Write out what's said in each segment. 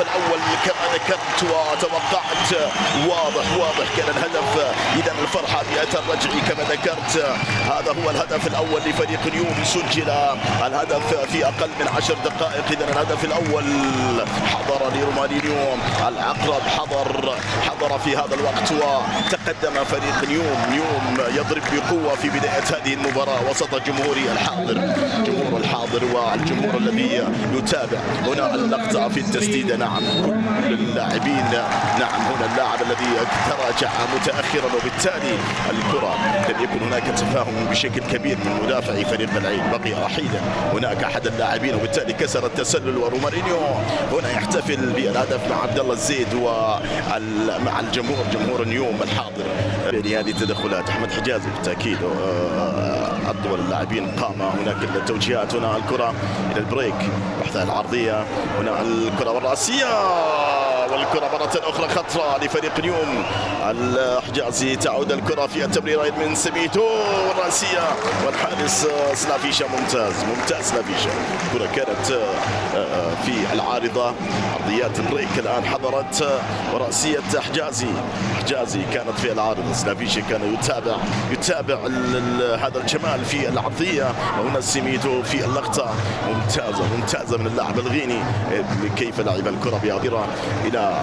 الأول كما ذكرت وتوقعت. واضح كان الهدف. إذا الفرحة بأتى الرجعي كما ذكرت. هذا هو الهدف الأول لفريق نيوم، سجل الهدف في أقل من 10 دقائق. إذا الهدف الأول حضر لرومانينيو. العقرب حضر في هذا الوقت وتقدم فريق نيوم يضرب بقوة في بداية هذه المباراة وسط جمهور الحاضر والجمهور الذي يتابع. هنا اللقطة في التسديدة، نعم كل اللاعبين، نعم هنا اللاعب الذي تراجع متأخرا وبالتالي الكرة لم يكن هناك تفاهم بشكل كبير من مدافع فريق العين، بقي وحيدا هناك أحد اللاعبين وبالتالي كسر التسلل. ورومانينيو هنا يحتفل بالهدف مع عبد الله الزيد ومع جمهور نيوم الحاضر. هذه التدخلات أحمد حجازي بالتأكيد أطول اللاعبين قام. هناك التوجيهات. هنا الكرة إلى البريك، بحث العرضية. هنا الكرة والرأسية والكرة مرة أخرى خطرة لفريق نيوم. الحجازي تعود الكرة في التمريرة من سميتو والرأسية والحارس سلافيشا. ممتاز سلافيشا. الكرة كانت في العارضة، أرضيات البريك الآن حضرت ورأسية حجازي كانت في العارضة. سلافيشا كان يتابع هذا الجمال في العرضية. وهنا سميتو في اللقطة ممتازة من اللاعب الغيني كيف لعب الكرة بأضرة إلى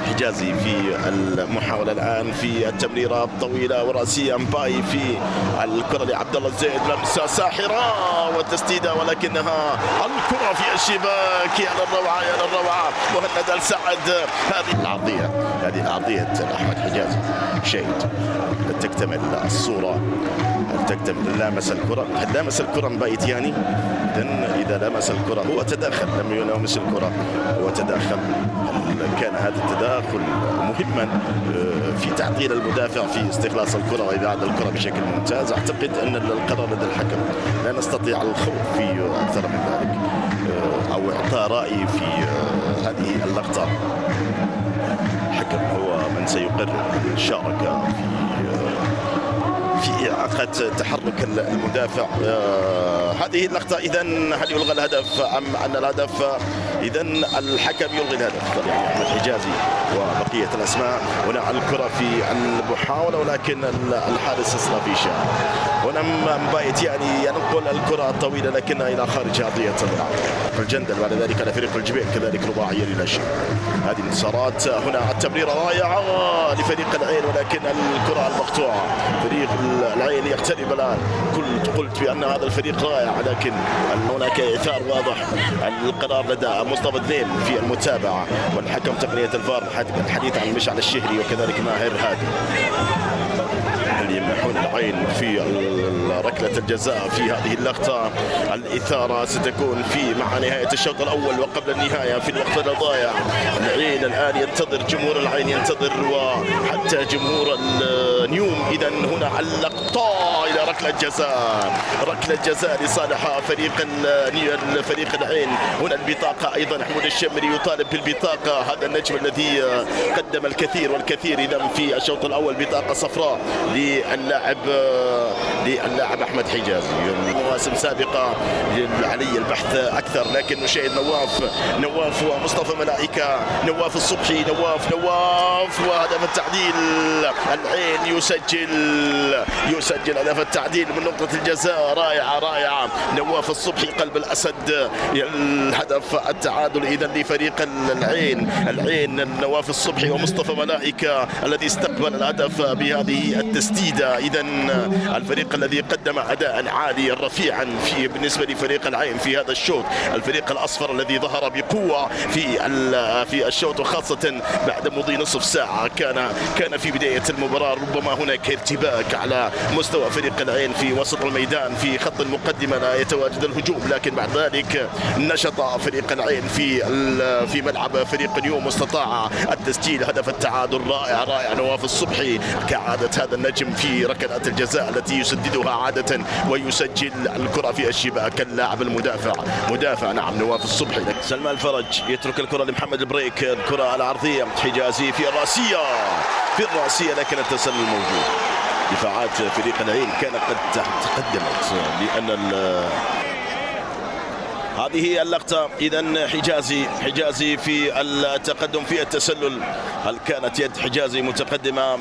حجازي في المحاولة الآن في التمريرة الطويلة ورأسية. مباي في الكرة لعبد الله الزيد، لمسة ساحرة والتسديدة ولكنها الكرة في الشباك. يا للروعة مهند السعد. هذه العرضية أحمد حجازي شاهد. تكتمل الصورة، تكتمل لامس الكرة مباي تياني. إذا لمس الكرة هو تداخل، لم يلمس الكرة هو تداخل. كان هذا التداخل مهما في تعطيل المدافع في استخلاص الكرة وإبعاد الكرة بشكل ممتاز. أعتقد أن القرار لدى الحكم، لا نستطيع الخوض في أكثر من ذلك أو إعطاء رأي في هذه اللقطة. الحكم هو من سيقرر شارك في إعاقة تحرك المدافع. هذه اللقطة إذا هل يلغى الهدف أم أن الهدف؟ إذا الحكم يلغي الهدف. أحمد حجازي وبقية الأسماء. هنا الكرة في المحاولة ولكن الحارس سلافيشا. هنا مبايت ينقل الكرة الطويلة لكنها إلى خارج أرضية الملعب. الجندل بعد ذلك على فريق الجبيل كذلك رباعية لا شيء. هذه الانتصارات. هنا التمريرة رائعة لفريق العين ولكن الكرة المقطوعة. فريق العين يقترب الآن. قلت بأن هذا الفريق رائع لكن هناك إثار واضح. القرار لدى مصطفى ذنين في المتابعة والحكم تقنية الفار الحديث عن مشعل الشهري وكذلك ماهر هادي اللي يمنحون العين في ركلة الجزاء في هذه اللقطة. الإثارة ستكون مع نهاية الشوط الأول وقبل النهاية في الوقت الضايع. العين الآن ينتظر، جمهور العين ينتظر وحتى جمهور نيوم. إذا هنا اللقطة إلى ركلة جزاء لصالح فريق العين. هنا البطاقة أيضا حمود الشمري يطالب بالبطاقة. هذا النجم الذي قدم الكثير والكثير. إذا في الشوط الأول بطاقة صفراء للاعب أحمد حجازي. مواسم سابقة علي البحث أكثر لكن نشاهد نواف ومصطفى ملائكة، نواف الصبحي، نواف وهدف التعديل. العين يسجل هدف التعديل من نقطة الجزاء. رائعة نواف الصبحي قلب الأسد. الهدف التعادل إذا لفريق العين نواف الصبحي ومصطفى ملائكة الذي استقبل الهدف بهذه التسديدة. إذا الفريق الذي قدم أداء عاليا رفيعا بالنسبة لفريق العين في هذا الشوط. الفريق الأصفر الذي ظهر بقوة في الشوط وخاصة بعد مضي نصف ساعة. كان في بداية المباراة ربما هناك ارتباك على مستوى فريق العين في وسط الميدان في خط المقدمة لا يتواجد الهجوم لكن بعد ذلك نشط فريق العين في ملعب فريق نيوم واستطاع التسجيل. هدف التعادل رائع نواف الصبحي كعادة هذا النجم في ركلات الجزاء التي يسددها عادة ويسجل الكرة في الشباك. اللاعب مدافع نعم نواف الصبحي. سلمان الفرج يترك الكرة لمحمد البريك. الكرة العرضية حجازي في الرأسية لكن التسلل موجود. دفاعات فريق العين كانت قد تقدمت لأن هذه هي اللقطة. إذا حجازي في التقدم في التسلل. هل كانت يد حجازي متقدمة؟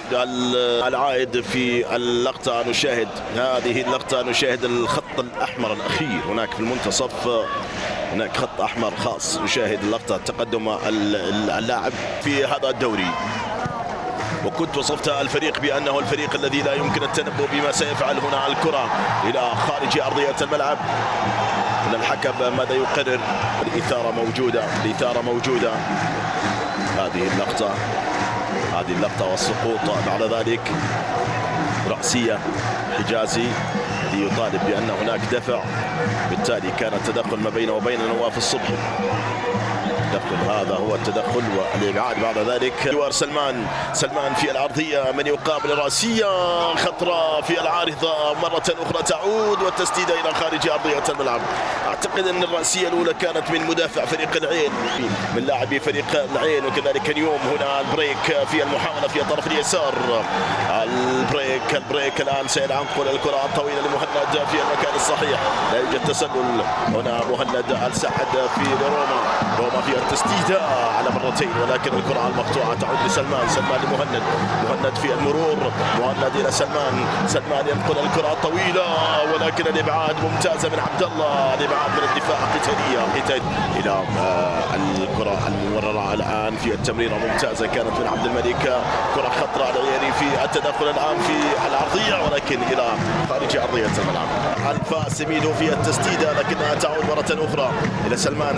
العائد في اللقطة نشاهد هذه اللقطة، نشاهد الخط الأحمر الأخير هناك في المنتصف، هناك خط أحمر خاص. نشاهد اللقطة تقدم اللاعب في هذا الدوري. وكنت وصفت الفريق بأنه الفريق الذي لا يمكن التنبؤ بما سيفعل هنا. الكرة إلى خارج أرضية الملعب. من الحكم ماذا يقرر؟ الإثارة موجودة. هذه اللقطة والسقوط بعد ذلك. رأسية حجازي الذي يطالب بأن هناك دفع، بالتالي كان التدخل ما بينه وبين نواف الصبحي. هذا هو التدخل والإبعاد بعد ذلك. جوار سلمان في العرضية، من يقابل رأسية خطرة في العارضة مرة أخرى تعود، والتسديدة إلى خارج أرضية الملعب. أعتقد أن الرأسية الأولى كانت من مدافع فريق العين، من لاعبي فريق العين. وكذلك اليوم هنا البريك في المحاولة في الطرف اليسار. البريك الآن سينقل الكرة الطويلة لمهند في المكان الصحيح. لا يوجد تسلل هنا. مهند السعد في روما في التسديدة على مرتين، ولكن الكرة المقطوعة تعود لسلمان لمهند في المرور. مهند إلى سلمان ينقل الكرة الطويلة، ولكن الإبعاد ممتازة من عبد الله. الإبعاد من الدفاع قتال إلى الكرة الممررة الآن في التمريرة ممتازة كانت من عبد الملك. كرة خطرة العياري في التدخل الآن في العرضية، ولكن إلى خارج أرضية الملعب. الفا سميدو في التسديدة، لكنها تعود مرة أخرى إلى سلمان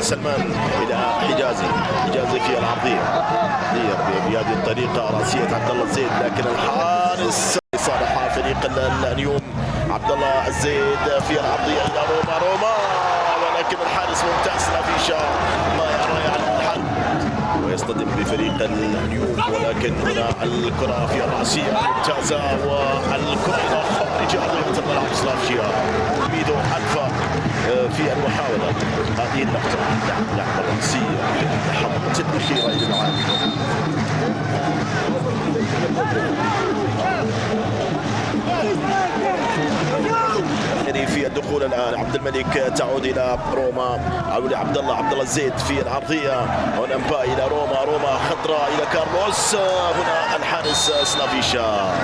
إلى حجازي في العرضية. بهذه الطريقة رأسية عبد الله الزيد، لكن الحارس صالح فريق النيوم عبد الله الزيد في العرضية إلى روما، ولكن الحارس ممتاز لافيشا ما يرى يعني الحل ويصطدم بفريق النيوم. ولكن هنا الكرة في الرأسية ممتازة، والكرة إلى خارج أرضية الملعب. سلافيا ميدو ألفا في المحاولة. هذه اللقطة لعبة رأسية حمد الأخيرة للعاب. في الدخول الآن عبد الملك تعود إلى روما أو لعبد الله الزيد في العرضية. هنا امباي إلى روما خطرة إلى كارلوس. هنا الحارس سلافيشا